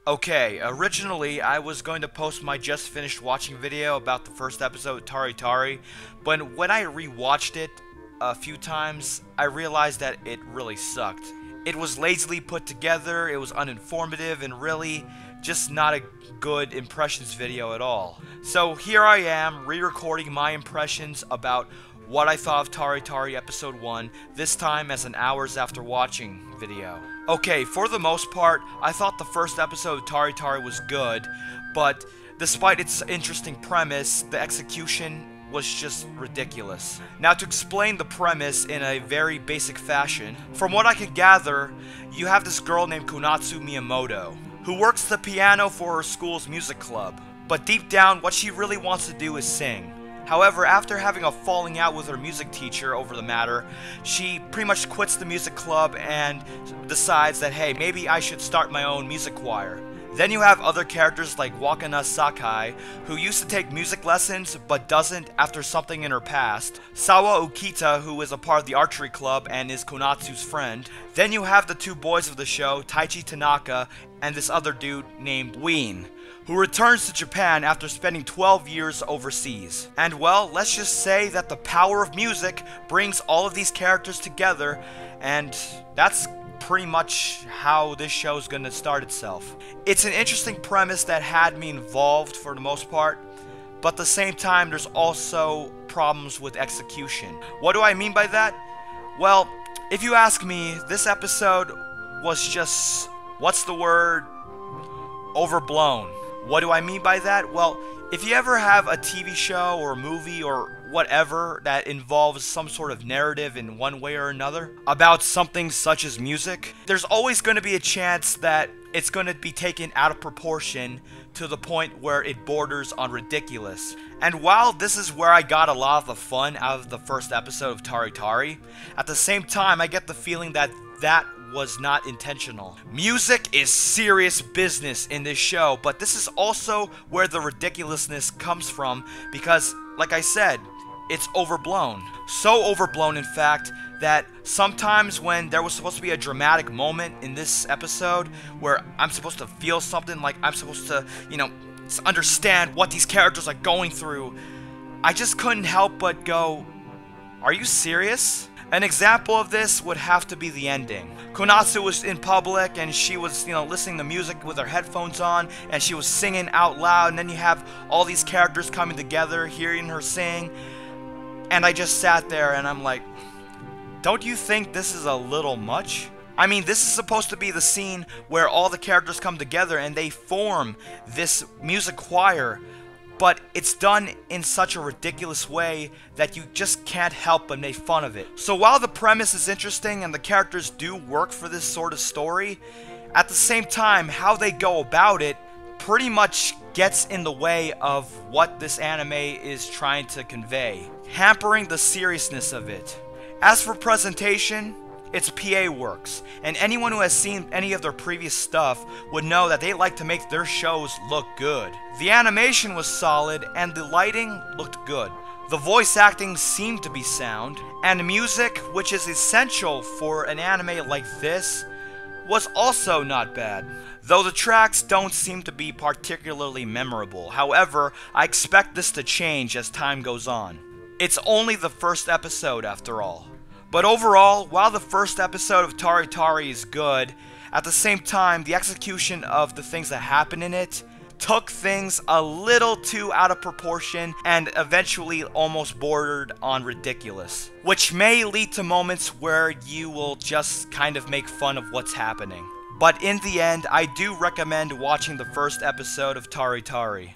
Okay, originally I was going to post my just finished watching video about the first episode of Tari Tari, but when I rewatched it a few times, I realized that it really sucked. It was lazily put together, it was uninformative, and really just not a good impressions video at all. So here I am, re-recording my impressions about what I thought of Tari Tari Episode 1, this time as an hours after watching video. Okay, for the most part, I thought the first episode of Tari Tari was good, but despite its interesting premise, the execution was just ridiculous. Now, to explain the premise in a very basic fashion, from what I could gather, you have this girl named Konatsu Miyamoto, who works the piano for her school's music club, but deep down, what she really wants to do is sing. However, after having a falling out with her music teacher over the matter, she pretty much quits the music club and decides that, hey, maybe I should start my own music choir. Then you have other characters like Wakana Sakai, who used to take music lessons but doesn't after something in her past, Sawa Okita, who is a part of the archery club and is Konatsu's friend. Then you have the two boys of the show, Taichi Tanaka and this other dude named Ween, who returns to Japan after spending 12 years overseas. And well, let's just say that the power of music brings all of these characters together, and that's pretty much how this show is going to start itself. It's an interesting premise that had me involved for the most part, but at the same time there's also problems with execution. What do I mean by that? Well, if you ask me, this episode was just, what's the word? Overblown. What do I mean by that? Well, if you ever have a TV show or a movie or whatever that involves some sort of narrative in one way or another about something such as music, there's always going to be a chance that it's going to be taken out of proportion to the point where it borders on ridiculous. And while this is where I got a lot of the fun out of the first episode of Tari Tari, at the same time I get the feeling that that was not intentional. Music is serious business in this show, but this is also where the ridiculousness comes from because, like I said, it's overblown. So overblown, in fact, that sometimes when there was supposed to be a dramatic moment in this episode where I'm supposed to feel something, like I'm supposed to, understand what these characters are going through, I just couldn't help but go, are you serious? An example of this would have to be the ending. Konatsu was in public and she was, listening to music with her headphones on and she was singing out loud, and then you have all these characters coming together, hearing her sing, and I just sat there and I'm like, don't you think this is a little much? I mean, this is supposed to be the scene where all the characters come together and they form this music choir, but it's done in such a ridiculous way that you just can't help but make fun of it. So while the premise is interesting and the characters do work for this sort of story, at the same time, how they go about it pretty much gets in the way of what this anime is trying to convey, hampering the seriousness of it. As for presentation, it's PA works, and anyone who has seen any of their previous stuff would know that they like to make their shows look good. The animation was solid, and the lighting looked good. The voice acting seemed to be sound, and the music, which is essential for an anime like this, was also not bad. Though the tracks don't seem to be particularly memorable. However, I expect this to change as time goes on. It's only the first episode after all. But overall, while the first episode of Tari Tari is good, at the same time, the execution of the things that happen in it took things a little too out of proportion and eventually almost bordered on ridiculous, which may lead to moments where you will just kind of make fun of what's happening. But in the end, I do recommend watching the first episode of Tari Tari.